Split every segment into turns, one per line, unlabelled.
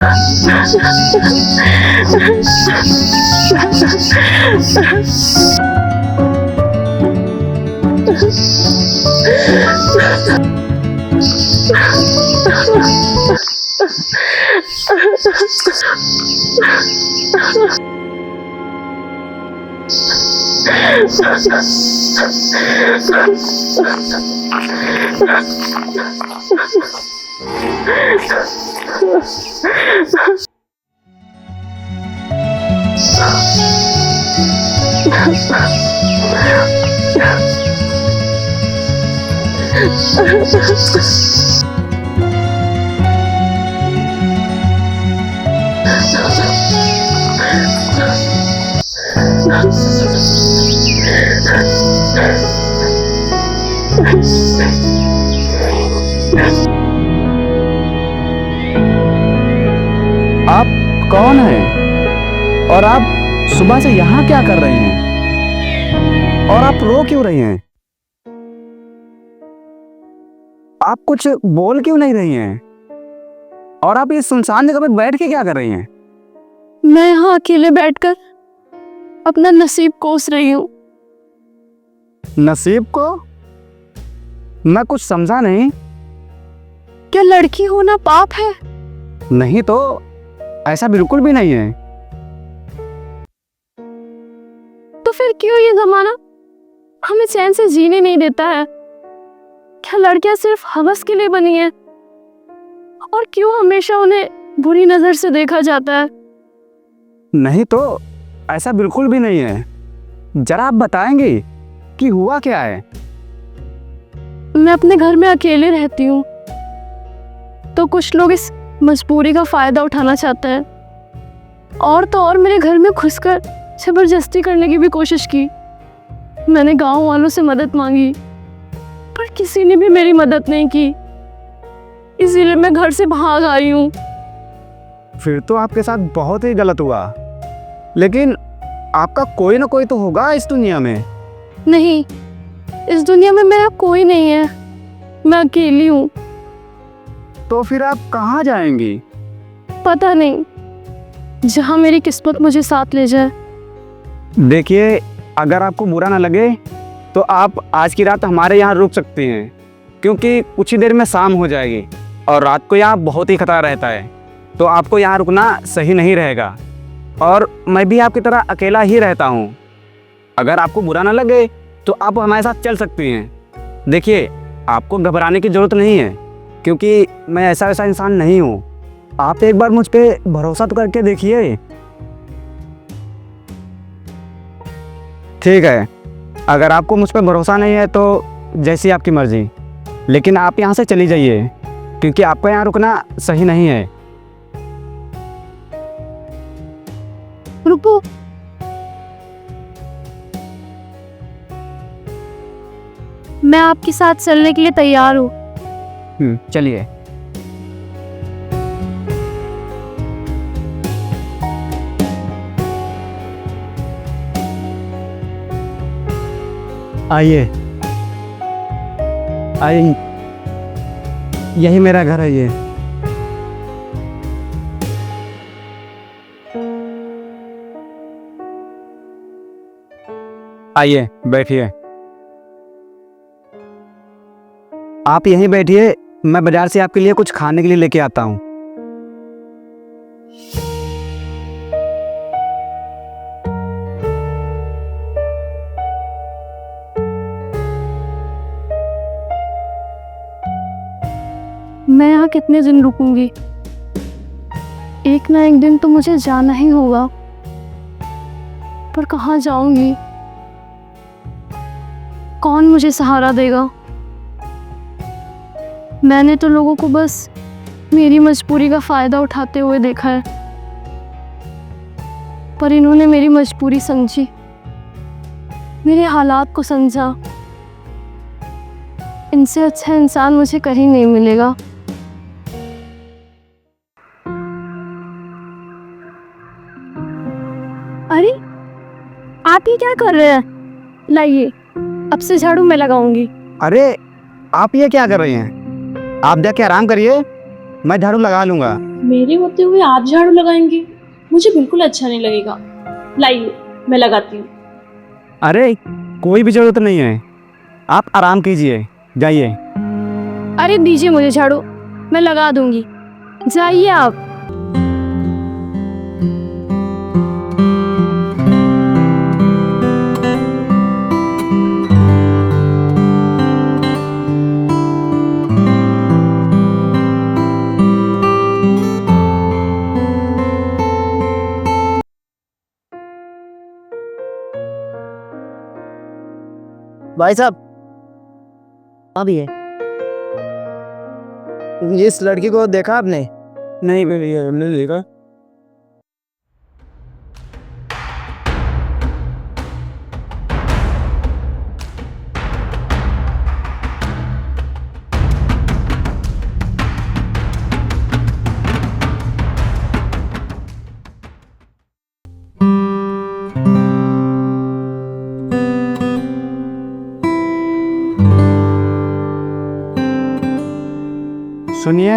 आप कौन हैं? और आप सुबह से यहाँ क्या कर रही हैं? और आप रो क्यों रही हैं? आप कुछ बोल क्यों नहीं रही हैं? और आप इस सुनसान जगह पे बैठ के क्या कर रही हैं?
मैं यहाँ अकेले बैठकर अपना नसीब कोस रही हूँ।
नसीब को? मैं कुछ समझा नहीं।
क्या लड़की होना पाप है?
नहीं तो, ऐसा बिल्कुल भी नहीं है।
तो फिर क्यों ये जमाना हमें चैन से जीने नहीं देता है? क्या लड़कियां सिर्फ हवस के लिए बनी है? और क्यों हमेशा उन्हें बुरी नजर से देखा जाता है?
नहीं तो, ऐसा बिल्कुल भी नहीं है। जरा आप बताएंगे कि हुआ क्या है?
मैं अपने घर में अकेले रहती हूँ, तो कुछ लोग इस मजबूरी का फायदा उठाना चाहते हैं। और तो और मेरे घर में घुसकर जबरदस्ती करने की भी कोशिश की। मैंने गांव वालों से मदद मांगी, पर किसी ने भी मेरी मदद नहीं की। इसीलिए मैं घर से भाग आई हूँ।
फिर तो आपके साथ बहुत ही गलत हुआ। लेकिन आपका कोई ना कोई तो होगा इस दुनिया में।
नहीं, इस दुनिया में मेरा कोई नहीं है। मैं अकेली हूँ।
तो फिर आप कहाँ जाएंगी?
पता नहीं, जहाँ मेरी किस्मत मुझे साथ ले जाए।
देखिए, अगर आपको बुरा ना लगे तो आप आज की रात हमारे यहाँ रुक सकती हैं, क्योंकि कुछ ही देर में शाम हो जाएगी और रात को यहाँ बहुत ही खतरा रहता है। तो आपको यहाँ रुकना सही नहीं रहेगा। और मैं भी आपकी तरह अकेला ही रहता हूँ। अगर आपको बुरा ना लगे तो आप हमारे साथ चल सकती हैं। देखिए, आपको घबराने की ज़रूरत नहीं है, क्योंकि मैं ऐसा वैसा इंसान नहीं हूँ। आप एक बार मुझ पे भरोसा तो करके देखिए। ठीक है, अगर आपको मुझ पे भरोसा नहीं है तो जैसी आपकी मर्ज़ी, लेकिन आप यहाँ से चली जाइए, क्योंकि आपको यहाँ रुकना सही नहीं है।
रुको, मैं आपके साथ चलने के लिए तैयार हूँ।
चलिए। आइए आइए, यही मेरा घर है। ये आइए, बैठिए। आप यहीं बैठिए, मैं बाजार से आपके लिए कुछ खाने के लिए लेके आता हूँ।
मैं यहाँ कितने दिन रुकूंगी? एक ना एक दिन तो मुझे जाना ही होगा, पर कहाँ जाऊंगी? कौन मुझे सहारा देगा? मैंने तो लोगों को बस मेरी मजबूरी का फायदा उठाते हुए देखा है, पर इन्होंने मेरी मजबूरी समझी, मेरे हालात को समझा। इनसे अच्छा इंसान मुझे कहीं नहीं मिलेगा। अरे, आप ये क्या कर रहे हैं? लाइए, अब से झाड़ू मैं लगाऊंगी।
अरे, आप ये क्या कर रही हैं? आप जाके आराम करिए, मैं झाड़ू लगा लूँगा।
मेरे होते हुए आप झाड़ू लगाएंगे? मुझे बिल्कुल अच्छा नहीं लगेगा। लाइए, मैं लगाती हूँ।
अरे कोई भी ज़रूरत नहीं है, आप आराम कीजिए, जाइए।
अरे दीजिए मुझे झाड़ू, मैं लगा दूंगी, जाइए आप।
भाई साहब, अभी है। इस लड़की को देखा आपने?
नहीं भैया, हमने देखा। सुनिए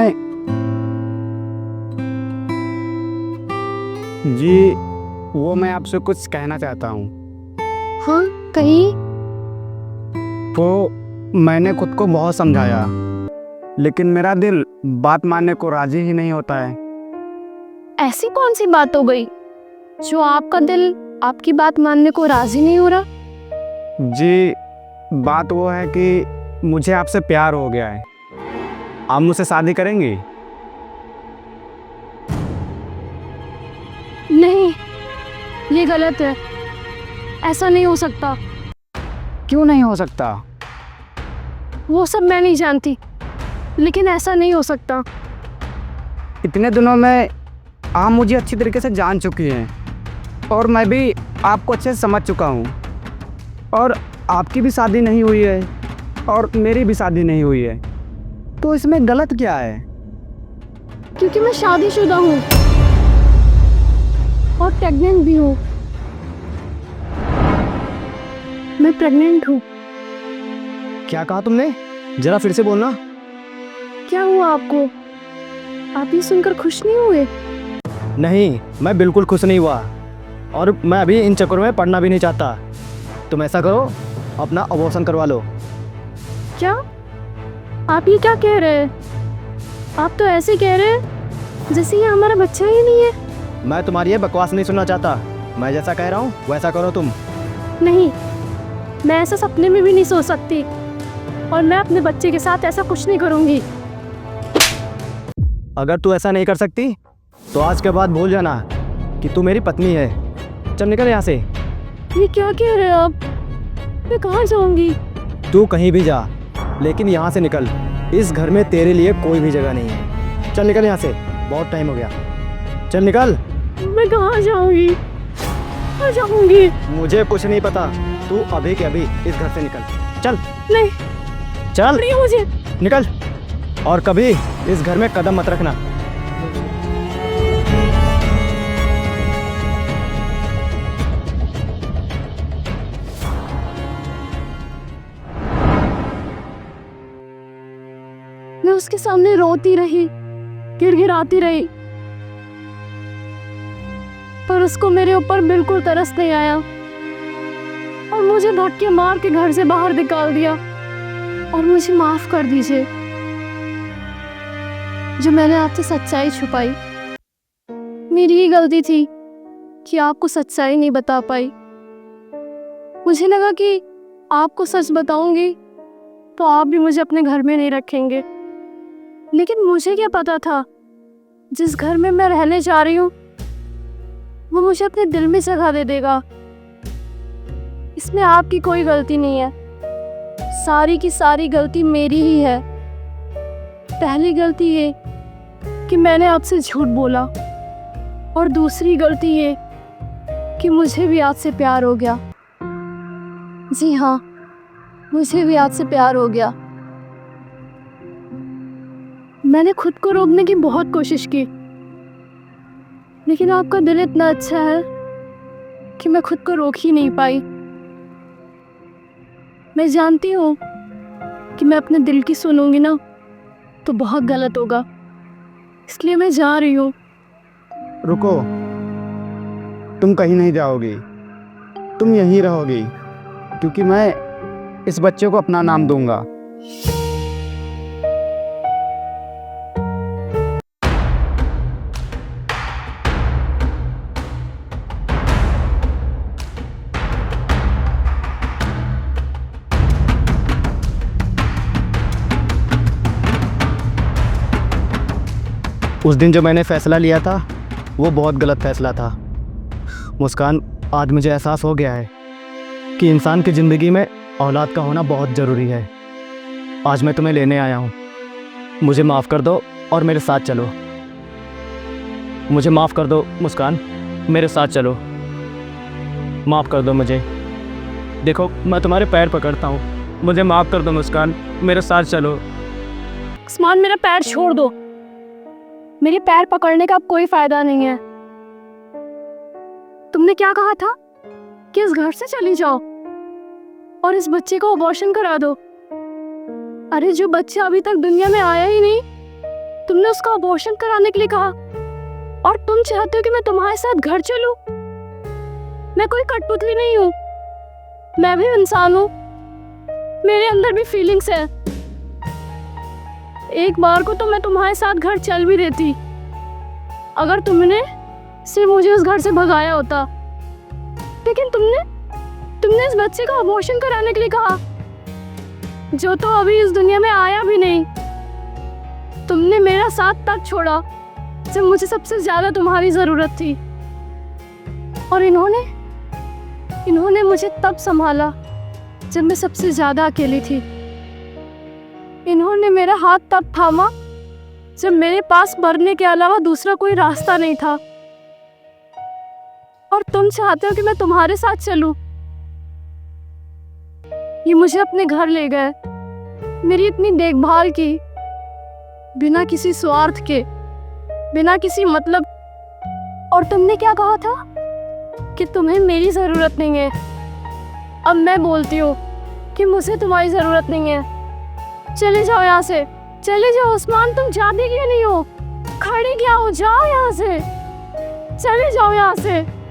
जी, वो मैं आपसे कुछ कहना चाहता हूँ।
हाँ कहीं।
वो मैंने खुद को बहुत समझाया, लेकिन मेरा दिल बात मानने को राजी ही नहीं होता है।
ऐसी कौन सी बात हो गई जो आपका दिल आपकी बात मानने को राजी नहीं हो रहा?
जी, बात वो है कि मुझे आपसे प्यार हो गया है। आप मुझसे शादी करेंगी?
नहीं, ये गलत है, ऐसा नहीं हो सकता।
क्यों नहीं हो सकता?
वो सब मैं नहीं जानती, लेकिन ऐसा नहीं हो सकता।
इतने दिनों में आप मुझे अच्छी तरीके से जान चुकी हैं और मैं भी आपको अच्छे से समझ चुका हूँ, और आपकी भी शादी नहीं हुई है और मेरी भी शादी नहीं हुई है, तो इसमें गलत क्या है?
क्योंकि मैं शादीशुदा हूँ और प्रेग्नेंट भी हूँ। मैं प्रेग्नेंट हूँ।
क्या कहा तुमने? जरा फिर से बोलना।
क्या हुआ आपको? आप ये सुनकर खुश नहीं हुए?
नहीं, मैं बिल्कुल खुश नहीं हुआ, और मैं अभी इन चक्करों में पड़ना भी नहीं चाहता। तुम ऐसा करो, अपना अबॉर्शन करवा लो।
क्या? आप ये क्या कह रहे हैं? आप तो ऐसे कह रहे हैं जैसे ये हमारा बच्चा ही नहीं है।
मैं तुम्हारी ये बकवास नहीं सुनना चाहता। मैं जैसा कह रहा हूँ वैसा करो तुम।
नहीं, मैं ऐसा सपने में भी नहीं सोच सकती, और मैं अपने बच्चे के साथ ऐसा कुछ नहीं करूँगी।
अगर तू ऐसा नहीं कर सकती तो आज के बाद भूल जाना कि तू मेरी पत्नी है। चल निकल यहाँ से।
ये क्या कह रहे हैं आप? मैं कहाँ जाऊँगी?
तू कहीं भी जा, लेकिन यहाँ से निकल। इस घर में तेरे लिए कोई भी जगह नहीं है। चल निकल यहाँ से, बहुत टाइम हो गया। चल निकल।
मैं कहाँ जाऊँगी? कहाँ जाऊँगी?
मुझे कुछ नहीं पता, तू अभी के अभी इस घर से निकल। चल
नहीं,
चल
नहीं मुझे।
निकल, और कभी इस घर में कदम मत रखना।
मैं उसके सामने रोती रही, गिड़गिड़ाती रही, पर उसको मेरे ऊपर बिल्कुल तरस नहीं आया और मुझे धक्के मार के घर से बाहर निकाल दिया। और मुझे माफ कर दीजिए जो मैंने आपसे सच्चाई छुपाई। मेरी ही गलती थी कि आपको सच्चाई नहीं बता पाई। मुझे लगा कि आपको सच बताऊंगी तो आप भी मुझे अपने घर में नहीं रखेंगे, लेकिन मुझे क्या पता था जिस घर में मैं रहने जा रही हूँ वो मुझे अपने दिल में जगह दे देगा। इसमें आपकी कोई गलती नहीं है, सारी की सारी गलती मेरी ही है। पहली गलती ये कि मैंने आपसे झूठ बोला, और दूसरी गलती ये कि मुझे भी आपसे प्यार हो गया। जी हाँ, मुझे भी आपसे प्यार हो गया। मैंने खुद को रोकने की बहुत कोशिश की, लेकिन आपका दिल इतना अच्छा है कि मैं खुद को रोक ही नहीं पाई। मैं जानती हूँ कि मैं अपने दिल की सुनूंगी ना तो बहुत गलत होगा, इसलिए मैं जा रही हूँ।
रुको, तुम कहीं नहीं जाओगी, तुम यहीं रहोगी, क्योंकि मैं इस बच्चे को अपना नाम दूंगा।
उस दिन जो मैंने फ़ैसला लिया था वो बहुत गलत फ़ैसला था। मुस्कान, आज मुझे एहसास हो गया है कि इंसान की ज़िंदगी में औलाद का होना बहुत ज़रूरी है। आज मैं तुम्हें लेने आया हूँ, मुझे माफ़ कर दो और मेरे साथ चलो। मुझे माफ़ कर दो मुस्कान, मेरे साथ चलो, माफ़ कर दो मुझे। देखो, मैं तुम्हारे पैर पकड़ता हूँ, मुझे माफ़ कर दो मुस्कान, मेरे साथ चलो।
उस्मान, मेरा पैर छोड़ दो। मेरे पैर पकड़ने का अब कोई फायदा नहीं है। तुमने क्या कहा था कि इस घर से चली जाओ और इस बच्चे को अबॉर्शन करा दो। अरे, जो बच्चा अभी तक दुनिया में आया ही नहीं, तुमने उसका अबॉर्शन कराने के लिए कहा, और तुम चाहते हो कि मैं तुम्हारे साथ घर चलूं? मैं कोई कठपुतली नहीं हूं, मैं भी इंसान हूं, मेरे अंदर भी फीलिंग्स है। एक बार को तो मैं तुम्हारे साथ घर चल भी देती, अगर तुमने सिर्फ मुझे उस घर से भगाया होता। लेकिन तुमने इस बच्चे का अबॉर्शन कराने के लिए कहा, जो तो अभी इस दुनिया में आया भी नहीं। तुमने मेरा साथ तब छोड़ा जब मुझे सबसे ज्यादा तुम्हारी जरूरत थी, और इन्होंने मुझे तब संभाला जब मैं सबसे ज्यादा अकेली थी। इन्होंने मेरा हाथ तब थामा जब मेरे पास मरने के अलावा दूसरा कोई रास्ता नहीं था। और तुम चाहते हो कि मैं तुम्हारे साथ चलूं। ये मुझे अपने घर ले गए, मेरी इतनी देखभाल की, बिना किसी स्वार्थ के, बिना किसी मतलब। और तुमने क्या कहा था कि तुम्हें मेरी ज़रूरत नहीं है। अब मैं बोलती हूँ कि मुझे तुम्हारी ज़रूरत नहीं है। चले जाओ यहाँ से, चले जाओ उस्मान, तुम जाते क्यों नहीं हो? खड़े क्या हो, जाओ यहाँ से, चले जाओ यहाँ से।